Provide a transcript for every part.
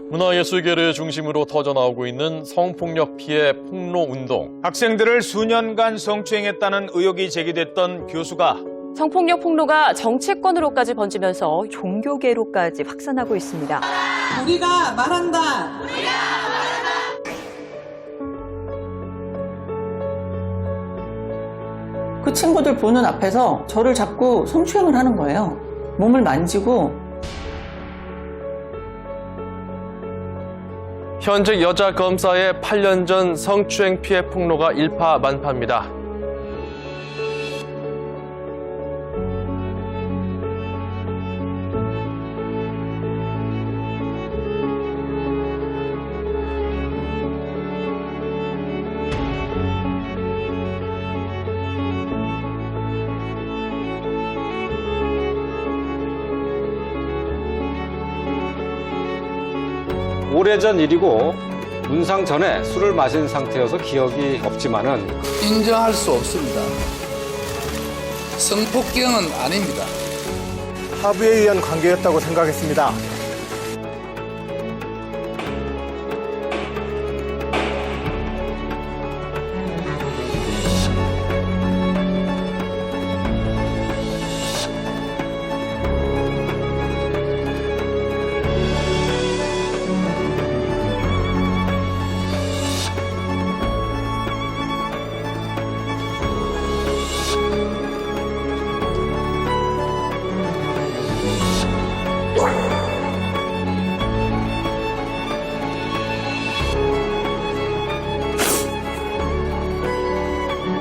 문화예술계를 중심으로 터져나오고 있는 성폭력 피해 폭로운동. 학생들을 수년간 성추행했다는 의혹이 제기됐던 교수가 성폭력 폭로가 정치권으로까지 번지면서 종교계로까지 확산하고 있습니다. 우리가 말한다. 그 친구들 보는 앞에서 저를 자꾸 성추행을 하는 거예요. 몸을 만지고. 현직 여자 검사의 8년 전 성추행 피해 폭로가 일파만파입니다. 오래전 일이고 문상 전에 술을 마신 상태여서 기억이 없지만은 인정할 수 없습니다. 성폭행은 아닙니다. 합의에 의한 관계였다고 생각했습니다.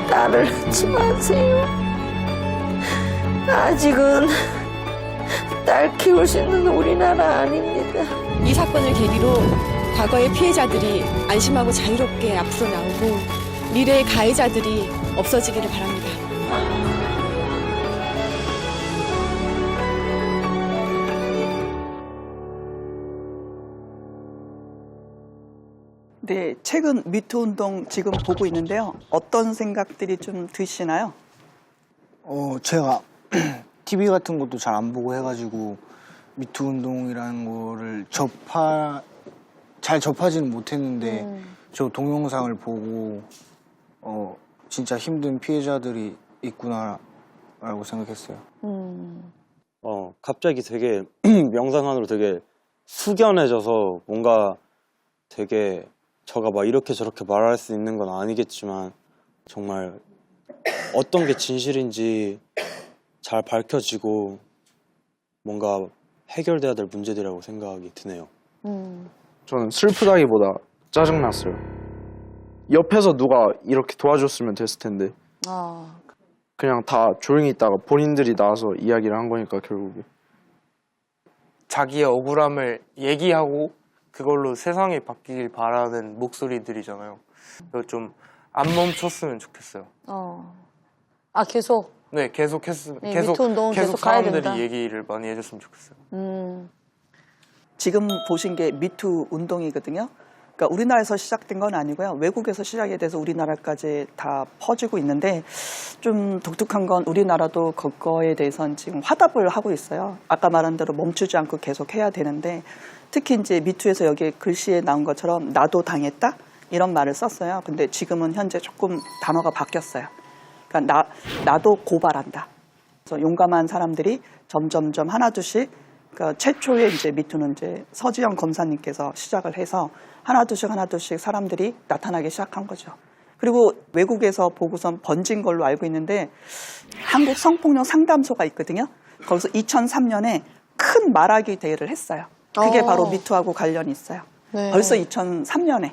딸을 낳지 마세요. 아직은 딸 키울 수 있는 우리나라 아닙니다. 이 사건을 계기로 과거의 피해자들이 안심하고 자유롭게 앞으로 나오고 미래의 가해자들이 없어지기를 바랍니다. 네, 최근 미투 운동 지금 보고 있는데요. 어떤 생각들이 좀 드시나요? 제가 TV 같은 것도 잘 안 보고 해가지고 미투 운동이라는 거를 잘 접하지는 못했는데 저 동영상을 보고 진짜 힘든 피해자들이 있구나라고 생각했어요. 갑자기 되게 명상안으로 되게 숙연해져서 뭔가 되게 저가 막 이렇게 저렇게 말할 수 있는 건 아니겠지만 정말 어떤 게 진실인지 잘 밝혀지고 뭔가 해결돼야 될 문제들이라고 생각이 드네요. 저는 슬프다기보다 짜증났어요. 옆에서 누가 이렇게 도와줬으면 됐을 텐데 그냥 다 조용히 있다가 본인들이 나와서 이야기를 한 거니까 결국에. 자기의 억울함을 얘기하고 그걸로 세상이 바뀌길 바라는 목소리들이잖아요. 좀 안 멈췄으면 좋겠어요. 계속. 네, 계속 미투 운동은 계속 가야 사람들이 된다. 얘기를 많이 해줬으면 좋겠어요. 지금 보신 게 미투 운동이거든요. 그러니까 우리나라에서 시작된 건 아니고요. 외국에서 시작이 돼서 우리나라까지 다 퍼지고 있는데 좀 독특한 건 우리나라도 그거에 대해서는 지금 화답을 하고 있어요. 아까 말한 대로 멈추지 않고 계속 해야 되는데 특히 이제 미투에서 여기 글씨에 나온 것처럼 나도 당했다 이런 말을 썼어요. 근데 지금은 현재 조금 단어가 바뀌었어요. 그러니까 나도 고발한다. 그래서 용감한 사람들이 점점점 하나둘씩 그러니까 최초에 이제 미투는 이제 서지영 검사님께서 시작을 해서 하나둘씩 사람들이 나타나기 시작한 거죠. 그리고 외국에서 보고선 번진 걸로 알고 있는데 한국 성폭력 상담소가 있거든요. 거기서 2003년에 큰 말하기 대회를 했어요. 그게 바로 미투하고 관련이 있어요. 네. 벌써 2003년에.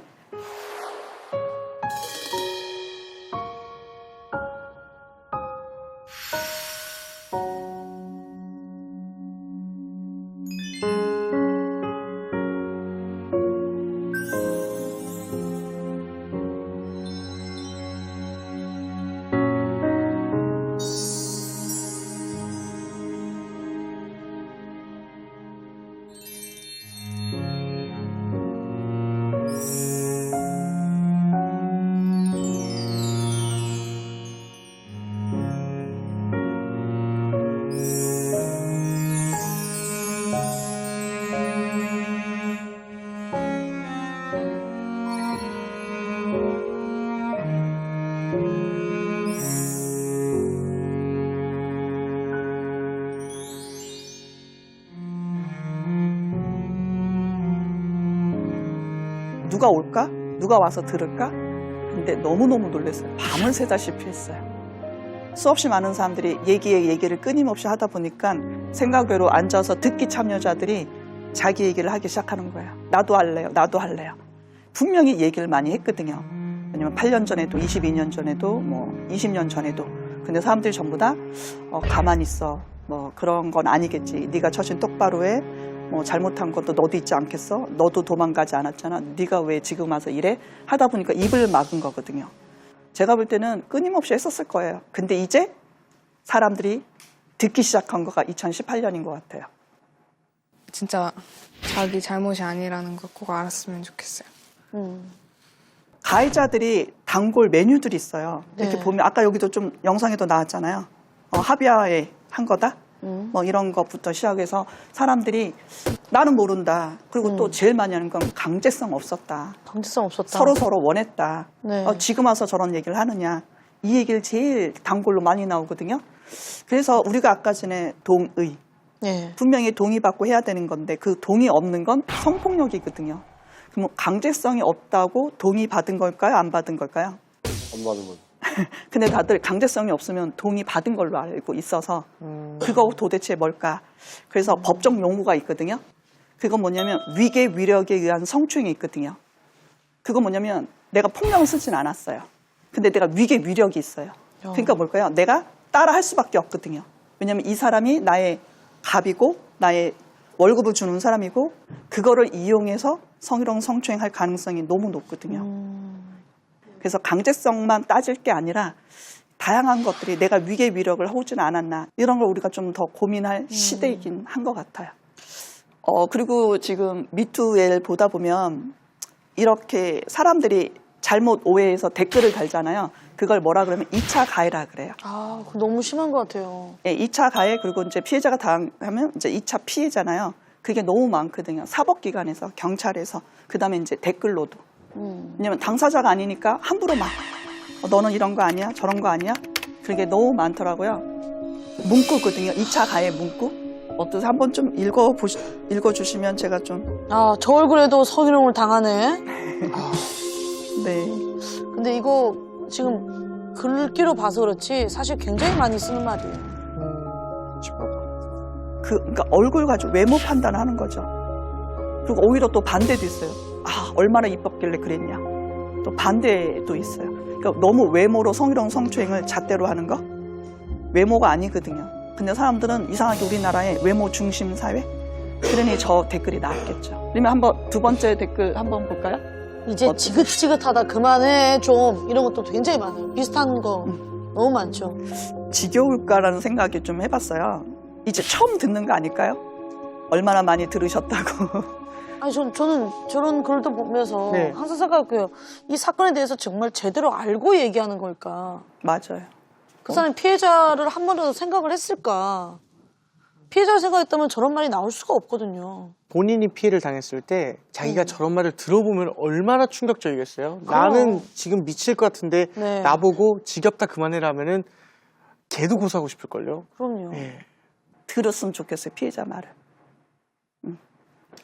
누가 올까? 누가 와서 들을까? 근데 너무너무 놀랐어요. 밤을 새다시피 했어요. 수없이 많은 사람들이 얘기를 끊임없이 하다 보니까 생각외로 앉아서 듣기 참여자들이 자기 얘기를 하기 시작하는 거예요. 나도 할래요. 나도 할래요. 분명히 얘기를 많이 했거든요. 왜냐면 8년 전에도 22년 전에도 뭐 20년 전에도. 근데 사람들이 전부 다 가만히 있어. 뭐 그런 건 아니겠지. 네가 처신 똑바로 해. 뭐 잘못한 것도 너도 있지 않겠어? 너도 도망가지 않았잖아. 네가 왜 지금 와서 이래? 하다 보니까 입을 막은 거거든요. 제가 볼 때는 끊임없이 했었을 거예요. 근데 이제 사람들이 듣기 시작한 거가 2018년인 것 같아요. 진짜 자기 잘못이 아니라는 거 꼭 알았으면 좋겠어요. 가해자들이 단골 메뉴들이 있어요. 이렇게 네. 보면 아까 여기도 좀 영상에도 나왔잖아요. 합의하에 한 거다? 뭐 이런 것부터 시작해서 사람들이 나는 모른다. 그리고 또 제일 많이 하는 건 강제성 없었다. 강제성 없었다. 서로 원했다. 네. 지금 와서 저런 얘기를 하느냐. 이 얘기를 제일 단골로 많이 나오거든요. 그래서 우리가 아까 전에 동의. 네. 분명히 동의받고 해야 되는 건데 그 동의 없는 건 성폭력이거든요. 그럼 강제성이 없다고 동의받은 걸까요? 안 받은 걸까요? 안 받은 거죠. 근데 다들 강제성이 없으면 동의받은 걸로 알고 있어서 그거 도대체 뭘까? 그래서 법적 용어가 있거든요. 그건 뭐냐면 위계 위력에 의한 성추행이 있거든요. 그건 뭐냐면 내가 폭력을 쓰진 않았어요. 근데 내가 위계 위력이 있어요. 그러니까 뭘까요? 내가 따라 할 수밖에 없거든요. 왜냐면 이 사람이 나의 갑이고 나의 월급을 주는 사람이고 그거를 이용해서 성희롱 성추행할 가능성이 너무 높거든요. 그래서 강제성만 따질 게 아니라 다양한 것들이 내가 위계 위력을 하진 않았나 이런 걸 우리가 좀 더 고민할 시대이긴 한 것 같아요. 그리고 지금 미투엘 보다 보면 이렇게 사람들이 잘못 오해해서 댓글을 달잖아요. 그걸 뭐라 그러면 2차 가해라 그래요. 아, 그거 너무 심한 것 같아요. 예, 2차 가해 그리고 이제 피해자가 당하면 이제 2차 피해잖아요. 그게 너무 많거든요. 사법기관에서, 경찰에서, 그다음에 이제 댓글로도. 왜냐면 당사자가 아니니까 함부로 막 너는 이런 거 아니야? 저런 거 아니야? 그게 너무 많더라고요. 문구거든요. 2차 가해 문구. 어떠세요? 한번 좀 읽어주시면 제가 좀. 아, 저 얼굴에도 성희롱을 당하네. 네. 근데 이거 지금 글귀로 봐서 그렇지 사실 굉장히 많이 쓰는 말이에요. 그러니까 얼굴 가지고 외모 판단하는 거죠. 그리고 오히려 또 반대도 있어요. 아, 얼마나 이뻤길래 그랬냐. 또 반대도 있어요. 그러니까 너무 외모로 성희롱 성추행을 잣대로 하는 거? 외모가 아니거든요. 근데 사람들은 이상하게 우리나라의 외모 중심 사회? 그러니 저 댓글이 나왔겠죠. 그러면 한번 두 번째 댓글 한번 볼까요? 이제 지긋지긋하다 그만해 좀 이런 것도 굉장히 많아요. 비슷한 거 너무 많죠. 지겨울까라는 생각이 좀 해봤어요. 이제 처음 듣는 거 아닐까요? 얼마나 많이 들으셨다고. 아니 저는 저런 글도 보면서 네. 항상 생각해요. 이 사건에 대해서 정말 제대로 알고 얘기하는 걸까? 맞아요. 그 사람이 피해자를 한 번이라도 생각을 했을까? 피해자를 생각했다면 저런 말이 나올 수가 없거든요. 본인이 피해를 당했을 때 자기가 저런 말을 들어보면 얼마나 충격적이겠어요. 그럼. 나는 지금 미칠 것 같은데 네. 나보고 지겹다 그만해라 하면은 걔도 고소하고 싶을걸요. 그럼요. 네. 들었으면 좋겠어요. 피해자 말을.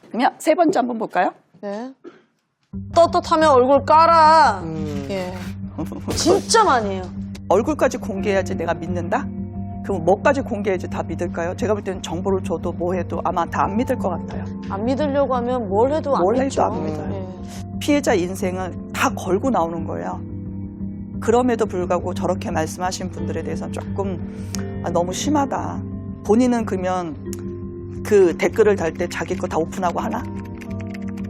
그러면 세 번째 한번 볼까요? 네. 떳떳하면 얼굴 깔아. 예. 진짜 많이 해요. 얼굴까지 공개해야지 내가 믿는다? 그럼 뭐까지 공개해야지 다 믿을까요? 제가 볼 때는 정보를 줘도 뭐 해도 아마 다 안 믿을 것 같아요. 안 믿으려고 하면 뭘 해도 안 뭘 믿죠. 해도 안 믿어요. 예. 피해자 인생을 다 걸고 나오는 거예요. 그럼에도 불구하고 저렇게 말씀하신 분들에 대해서는 조금 너무 심하다. 본인은 그러면 그 댓글을 달 때 자기 거 다 오픈하고 하나?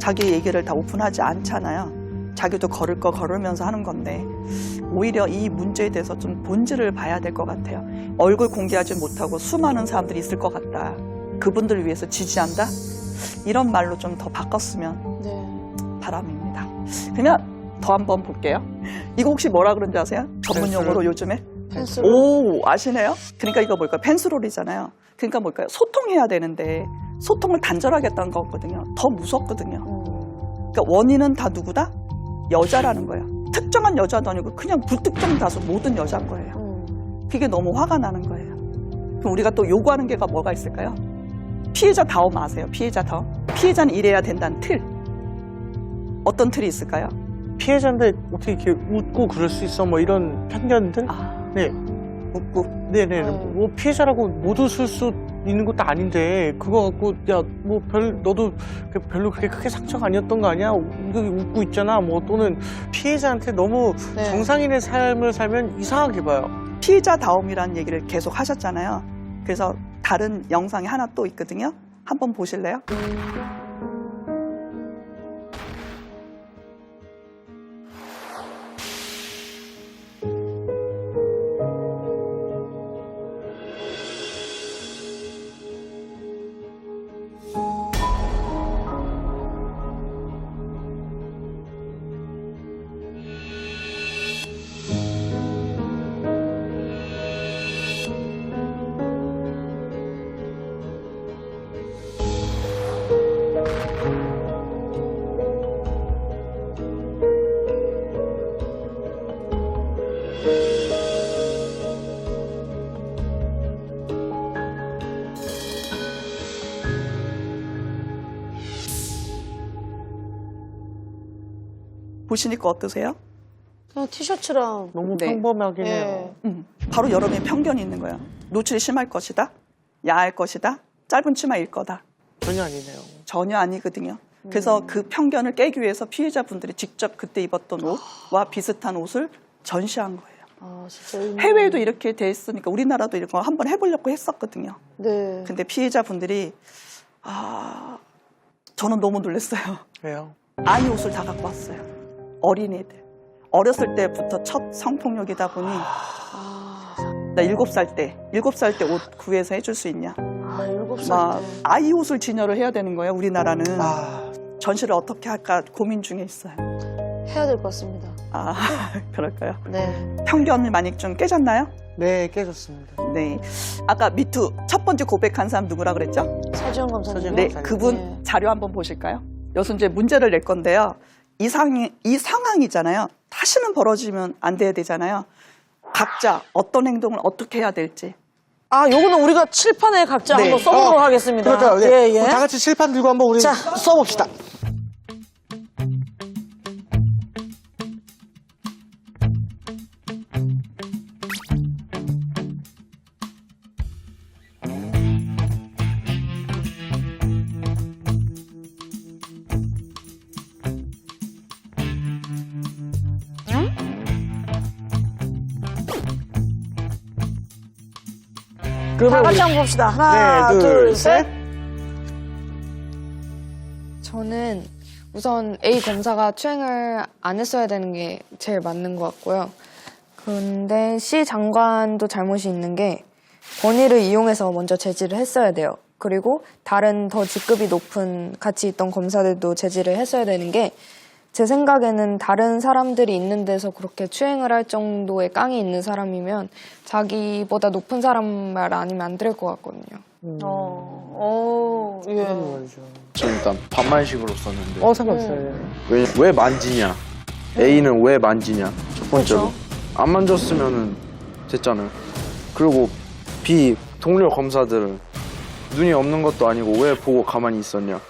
자기 얘기를 다 오픈하지 않잖아요. 자기도 걸을 거 걸으면서 하는 건데 오히려 이 문제에 대해서 좀 본질을 봐야 될 것 같아요. 얼굴 공개하지 못하고 수많은 사람들이 있을 것 같다. 그분들을 위해서 지지한다? 이런 말로 좀 더 바꿨으면 네. 바람입니다. 그러면 더 한번 볼게요. 이거 혹시 뭐라 그런지 아세요? 전문 용어로 요즘에? 펜스롤. 오, 아시네요? 그러니까 이거 뭘까요? 펜스롤이잖아요. 그러니까 뭘까요? 소통해야 되는데 소통을 단절하게 했다는 거거든요. 더 무섭거든요. 그러니까 원인은 다 누구다? 여자라는 거예요. 특정한 여자도 아니고 그냥 불특정 다수 모든 여자인 거예요. 그게 너무 화가 나는 거예요. 그럼 우리가 또 요구하는 게가 뭐가 있을까요? 피해자 다움 아세요? 피해자 다움. 피해자는 이래야 된다는 틀. 어떤 틀이 있을까요? 피해자인데 어떻게 이렇게 웃고 그럴 수 있어? 뭐 이런 편견들? 네. 웃고. 네네. 뭐 피해자라고 못 웃을 수 있는 것도 아닌데 그거 갖고 야 뭐 너도 별로 그렇게 크게 상처가 아니었던 거 아니야? 이거 웃고 있잖아. 뭐 또는 피해자한테 너무 정상인의 삶을 살면 이상하게 봐요. 피해자다움이라는 얘기를 계속 하셨잖아요. 그래서 다른 영상이 하나 또 있거든요. 한번 보실래요? 보시니까 어떠세요? 티셔츠랑 너무 평범하긴 해요. 바로 여러분의 편견이 있는 거예요. 노출이 심할 것이다. 야할 것이다. 짧은 치마일 거다. 전혀 아니네요. 전혀 아니거든요. 그래서 그 편견을 깨기 위해서 피해자분들이 직접 그때 입었던 옷과 비슷한 옷을 전시한 거예요. 진짜 해외에도 이렇게 돼 있으니까 우리나라도 이런 거 한번 해보려고 했었거든요. 네. 근데 피해자분들이 저는 너무 놀랐어요. 왜요? 아이 옷을 다 갖고 왔어요. 어린애들. 어렸을 때부터 첫 성폭력이다 보니 나 7살 때 옷 구해서 해줄 수 있냐. 7살 막 때. 아이 옷을 진열을 해야 되는 거예요. 우리나라는. 전시를 어떻게 할까 고민 중에 있어요. 해야 될 것 같습니다. 그럴까요? 네. 편견이 많이 좀 깨졌나요? 네, 깨졌습니다. 네. 아까 미투 첫 번째 고백한 사람 누구라 그랬죠? 서지영 검사님. 네, 그분 자료 한번 보실까요? 여기서 이제 문제를 낼 건데요. 이 상황이잖아요. 다시는 벌어지면 안 돼야 되잖아요. 각자 어떤 행동을 어떻게 해야 될지. 요거는 우리가 칠판에 각자 한번 써보도록 하겠습니다. 그럴까요? 네. 예. 다 같이 칠판 들고 한번 우리 써봅시다. 다 같이 한번 봅시다. 하나, 둘, 셋. 저는 우선 A 검사가 추행을 안 했어야 되는 게 제일 맞는 것 같고요. 그런데 C 장관도 잘못이 있는 게 권위를 이용해서 먼저 제지를 했어야 돼요. 그리고 다른 더 직급이 높은 같이 있던 검사들도 제지를 했어야 되는 게 제 생각에는 다른 사람들이 있는 데서 그렇게 추행을 할 정도의 깡이 있는 사람이면 자기보다 높은 사람 말 아니면 안 들을 것 같거든요. 예. 저 일단 반말식으로 썼는데 상관없어요. 왜 만지냐? A는 왜 만지냐? 첫 번째로 안 만졌으면 됐잖아요. 그리고 B 동료 검사들은 눈이 없는 것도 아니고 왜 보고 가만히 있었냐?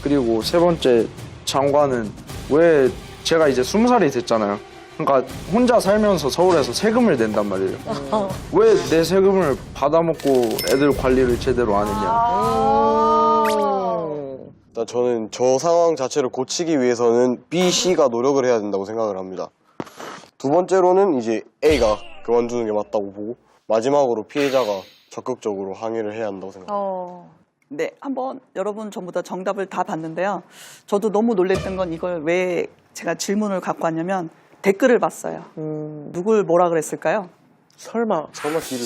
그리고 세 번째 장관은 왜 제가 이제 20살이 됐잖아요. 그러니까 혼자 살면서 서울에서 세금을 낸단 말이에요. 왜 내 세금을 받아먹고 애들 관리를 제대로 안 했냐. 저는 저 상황 자체를 고치기 위해서는 B, C가 노력을 해야 된다고 생각을 합니다. 두 번째로는 이제 A가 그만두는 게 맞다고 보고 마지막으로 피해자가 적극적으로 항의를 해야 한다고 생각합니다. 네, 한번 여러분 전부 다 정답을 다 봤는데요. 저도 너무 놀랬던 건 이걸 왜 제가 질문을 갖고 왔냐면 댓글을 봤어요. 누굴 뭐라 그랬을까요? 설마 D를.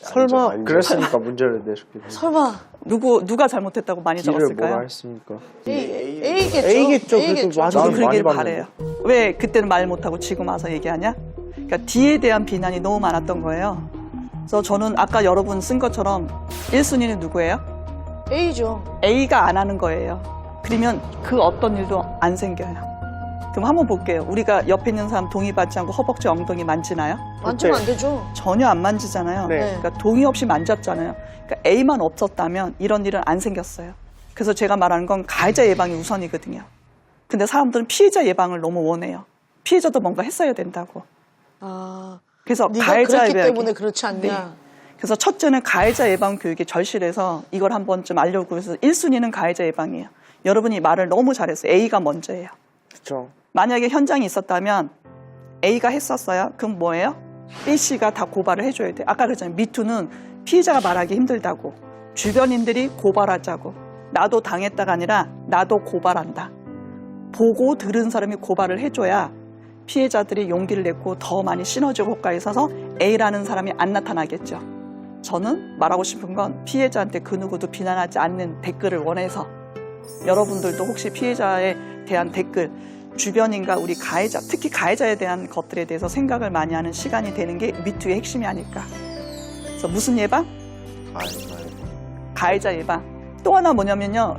설마. 그랬으니까 문제를 내셨겠죠. 설마. 누가 잘못했다고 많이 D를 적었을까요? 뭐라 했습니까? A겠죠. 저도 그러길 많이 바래요. 왜 그때는 말 못하고 지금 와서 얘기하냐? 그러니까 D에 대한 비난이 너무 많았던 거예요. 그래서 저는 아까 여러분 쓴 것처럼 1순위는 누구예요? A죠. A가 안 하는 거예요. 그러면 그 어떤 일도 안 생겨요. 그럼 한번 볼게요. 우리가 옆에 있는 사람 동의받지 않고 허벅지 엉덩이 만지나요? 만지면 안 되죠. 전혀 안 만지잖아요. 네. 그러니까 동의 없이 만졌잖아요. 그러니까 A만 없었다면 이런 일은 안 생겼어요. 그래서 제가 말하는 건 가해자 예방이 우선이거든요. 근데 사람들은 피해자 예방을 너무 원해요. 피해자도 뭔가 했어야 된다고. 그래서 네가 가해자 그랬기 예방이 때문에 그렇지 않냐. 네. 그래서 첫째는 가해자 예방 교육에 절실해서 이걸 한번 좀 알려고 해서 1순위는 가해자 예방이에요. 여러분이 말을 너무 잘했어요. A가 먼저예요. 그렇죠. 만약에 현장이 있었다면 A가 했었어요. 그럼 뭐예요? B, C가 다 고발을 해줘야 돼요. 아까 그랬잖아요. 미투는 피해자가 말하기 힘들다고. 주변인들이 고발하자고. 나도 당했다가 아니라 나도 고발한다. 보고 들은 사람이 고발을 해줘야 피해자들이 용기를 내고 더 많이 시너지 효과가 있어서 A라는 사람이 안 나타나겠죠. 저는 말하고 싶은 건 피해자한테 그 누구도 비난하지 않는 댓글을 원해서 여러분들도 혹시 피해자에 대한 댓글, 주변인과 우리 가해자, 특히 가해자에 대한 것들에 대해서 생각을 많이 하는 시간이 되는 게 미투의 핵심이 아닐까. 그래서 무슨 예방? 가해자 예방. 또 하나 뭐냐면요.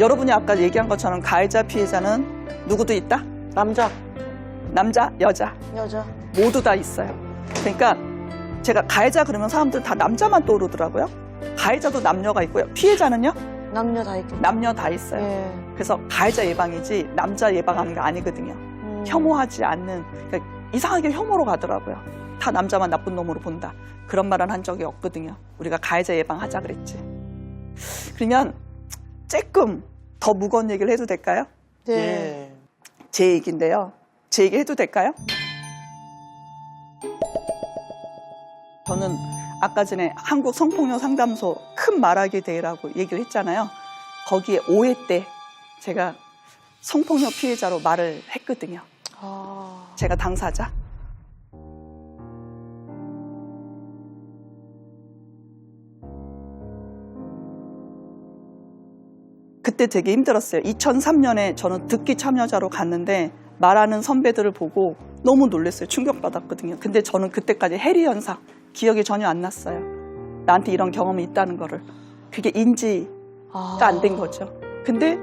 여러분이 아까 얘기한 것처럼 가해자, 피해자는 누구도 있다? 남자, 여자. 모두 다 있어요. 그러니까 제가 가해자 그러면 사람들 다 남자만 떠오르더라고요. 가해자도 남녀가 있고요. 피해자는요? 남녀 다 있고. 남녀 다 있어요. 그래서 가해자 예방이지 남자 예방하는 게 아니거든요. 혐오하지 않는, 그러니까 이상하게 혐오로 가더라고요. 다 남자만 나쁜 놈으로 본다. 그런 말은 한 적이 없거든요. 우리가 가해자 예방하자 그랬지. 그러면 조금 더 무거운 얘기를 해도 될까요? 네. 제 얘기인데요. 제 얘기 해도 될까요? 저는 아까 전에 한국 성폭력 상담소 큰 말하기 대회라고 얘기를 했잖아요. 거기에 5회 때 제가 성폭력 피해자로 말을 했거든요. 제가 당사자. 그때 되게 힘들었어요. 2003년에 저는 듣기 참여자로 갔는데 말하는 선배들을 보고 너무 놀랐어요. 충격받았거든요. 근데 저는 그때까지 해리 현상, 기억이 전혀 안 났어요. 나한테 이런 경험이 있다는 거를. 그게 인지가 안 된 거죠. 근데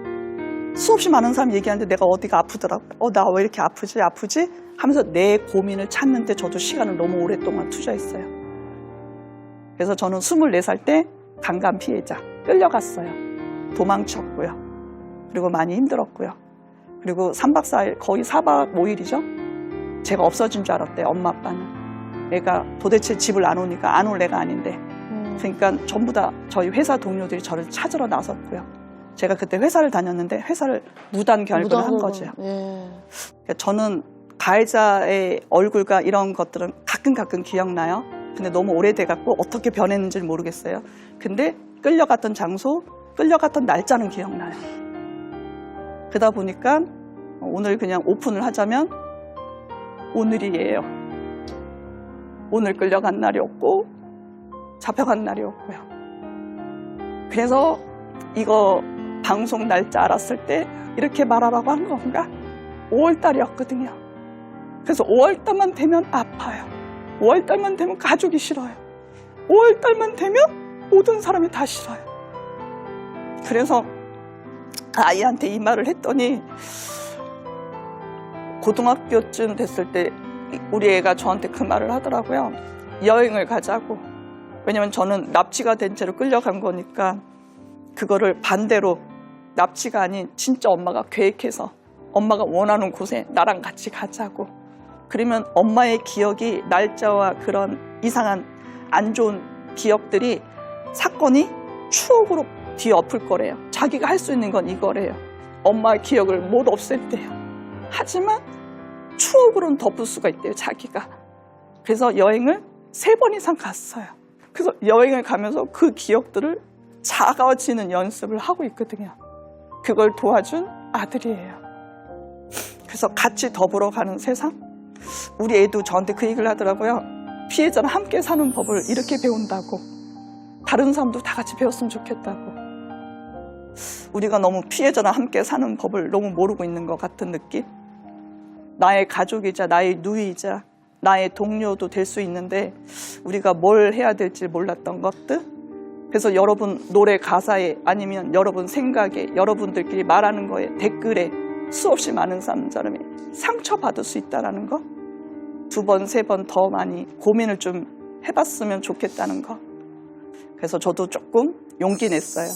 수없이 많은 사람이 얘기하는데 내가 어디가 아프더라고요. 나 왜 이렇게 아프지 하면서 내 고민을 찾는데 저도 시간을 너무 오랫동안 투자했어요. 그래서 저는 24살 때 강간 피해자 끌려갔어요. 도망쳤고요. 그리고 많이 힘들었고요. 그리고 3박 4일, 거의 4박 5일이죠. 제가 없어진 줄 알았대요. 엄마 아빠는. 애가 도대체 집을 안 오니까 안 올 애가 아닌데. 그러니까 전부 다 저희 회사 동료들이 저를 찾으러 나섰고요. 제가 그때 회사를 다녔는데 회사를 무단 결근을 한 거죠. 그러니까 저는 가해자의 얼굴과 이런 것들은 가끔 기억나요. 근데 너무 오래돼갖고 어떻게 변했는지를 모르겠어요. 근데 끌려갔던 장소, 끌려갔던 날짜는 기억나요. 그러다 보니까 오늘 그냥 오픈을 하자면 오늘이에요. 오늘 끌려간 날이었고 잡혀간 날이었고요. 그래서 이거 방송 날짜 알았을 때 이렇게 말하라고 한 건가? 5월달이었거든요. 그래서 5월달만 되면 아파요. 5월달만 되면 가족이 싫어요. 5월달만 되면 모든 사람이 다 싫어요. 그래서 아이한테 이 말을 했더니 고등학교쯤 됐을 때 우리 애가 저한테 그 말을 하더라고요. 여행을 가자고. 왜냐면 저는 납치가 된 채로 끌려간 거니까 그거를 반대로 납치가 아닌 진짜 엄마가 계획해서 엄마가 원하는 곳에 나랑 같이 가자고. 그러면 엄마의 기억이 날짜와 그런 이상한 안 좋은 기억들이 사건이 추억으로 뒤엎을 거래요. 자기가 할 수 있는 건 이거래요. 엄마의 기억을 못 없앨대요. 하지만 추억으로는 덮을 수가 있대요. 자기가. 그래서 여행을 3번 이상 갔어요. 그래서 여행을 가면서 그 기억들을 작아지는 연습을 하고 있거든요. 그걸 도와준 아들이에요. 그래서 같이 더불어 가는 세상? 우리 애도 저한테 그 얘기를 하더라고요. 피해자랑 함께 사는 법을 이렇게 배운다고. 다른 사람도 다 같이 배웠으면 좋겠다고. 우리가 너무 피해자랑 함께 사는 법을 너무 모르고 있는 것 같은 느낌? 나의 가족이자 나의 누이이자 나의 동료도 될 수 있는데 우리가 뭘 해야 될지 몰랐던 것들? 그래서 여러분 노래 가사에 아니면 여러분 생각에 여러분들끼리 말하는 거에 댓글에 수없이 많은 사람이 상처받을 수 있다는 거? 2번, 3번 더 많이 고민을 좀 해봤으면 좋겠다는 거. 그래서 저도 조금 용기 냈어요.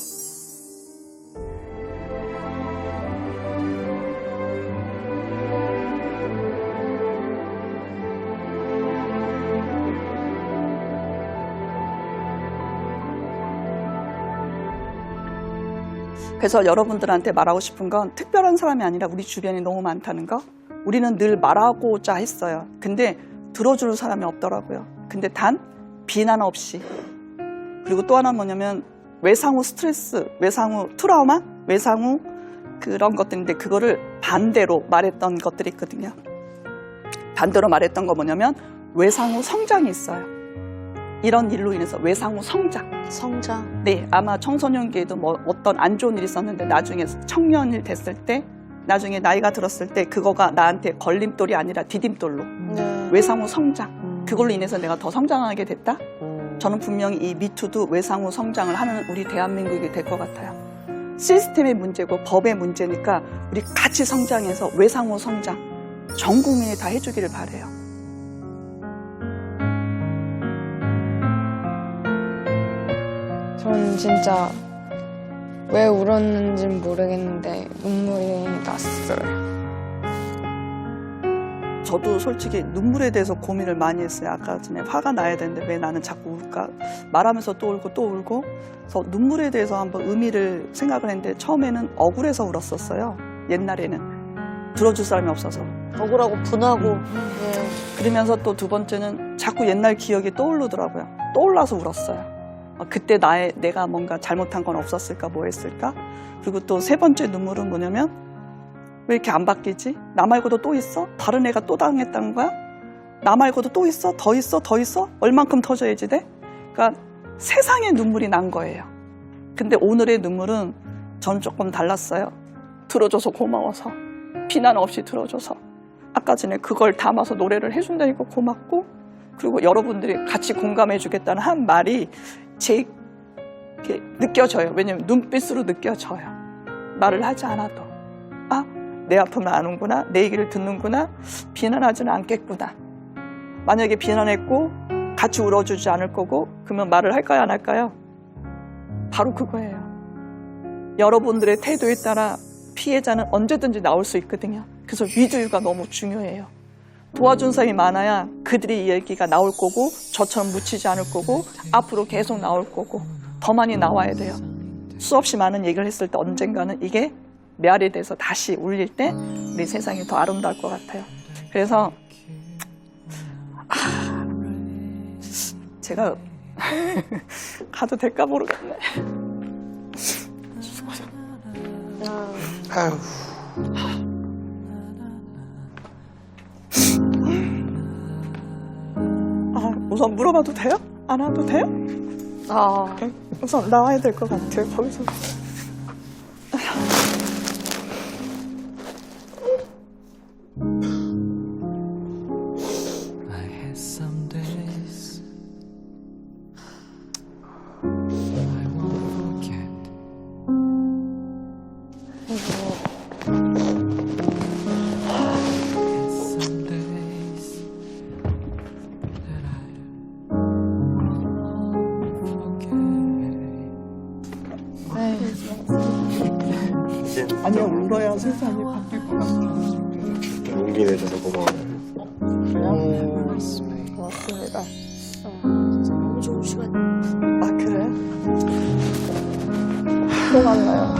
그래서 여러분들한테 말하고 싶은 건 특별한 사람이 아니라 우리 주변에 너무 많다는 거. 우리는 늘 말하고자 했어요. 근데 들어줄 사람이 없더라고요. 근데 단 비난 없이. 그리고 또 하나 뭐냐면 외상후 스트레스, 외상후 트라우마, 외상후 그런 것들인데 그거를 반대로 말했던 것들이 있거든요. 반대로 말했던 거 뭐냐면 외상후 성장이 있어요. 이런 일로 인해서 외상후 성장. 성장. 네, 아마 청소년기에도 뭐 어떤 안 좋은 일이 있었는데 나중에 청년이 됐을 때, 나중에 나이가 들었을 때 그거가 나한테 걸림돌이 아니라 디딤돌로. 외상후 성장. 그걸로 인해서 내가 더 성장하게 됐다? 저는 분명히 이 미투도 외상후 성장을 하는 우리 대한민국이 될 것 같아요. 시스템의 문제고 법의 문제니까 우리 같이 성장해서 외상후 성장 전 국민이 다 해주기를 바라요. 전 진짜 왜 울었는지는 모르겠는데 눈물이 났어요. 저도 솔직히 눈물에 대해서 고민을 많이 했어요. 아까 전에 화가 나야 되는데 왜 나는 자꾸 울까? 말하면서 또 울고 또 울고. 그래서 눈물에 대해서 한번 의미를 생각을 했는데 처음에는 억울해서 울었었어요. 옛날에는. 들어줄 사람이 없어서. 억울하고 분하고. 그러면서 또 두 번째는 자꾸 옛날 기억이 떠오르더라고요. 떠올라서 울었어요. 그때 내가 뭔가 잘못한 건 없었을까? 뭐 했을까? 그리고 또 세 번째 눈물은 뭐냐면 왜 이렇게 안 바뀌지? 나 말고도 또 있어? 다른 애가 또 당했다는 거야? 나 말고도 또 있어? 더 있어? 더 있어? 얼만큼 터져야지 돼? 그러니까 세상에 눈물이 난 거예요. 근데 오늘의 눈물은 전 조금 달랐어요. 들어줘서 고마워서. 비난 없이 들어줘서. 아까 전에 그걸 담아서 노래를 해준다니까 고맙고, 그리고 여러분들이 같이 공감해 주겠다는 한 말이 제 이렇게 느껴져요. 왜냐면 눈빛으로 느껴져요. 말을 하지 않아도. 아, 내 아픔을 아는구나. 내 얘기를 듣는구나. 비난하지는 않겠구나. 만약에 비난했고 같이 울어주지 않을 거고 그러면 말을 할까요? 안 할까요? 바로 그거예요. 여러분들의 태도에 따라 피해자는 언제든지 나올 수 있거든요. 그래서 위주의가 너무 중요해요. 도와준 사람이 많아야 그들의 이야기가 나올 거고 저처럼 묻히지 않을 거고 앞으로 계속 나올 거고 더 많이 나와야 돼요. 수없이 많은 얘기를 했을 때 언젠가는 이게 메아리에 대해서 다시 울릴 때 우리 세상이 더 아름다울 것 같아요. 그래서 제가 가도 될까 모르겠네. 아유. 우선 물어봐도 돼요? 안 와도 돼요? 우선 나와야 될 것 같아요. 거기서. 아니요, 울어야 세상이 바뀔 것 같아요. 용기 내줘서 고마워요. 고맙습니다. 너무 좋은 시간. 아, 그래? 또 만나요.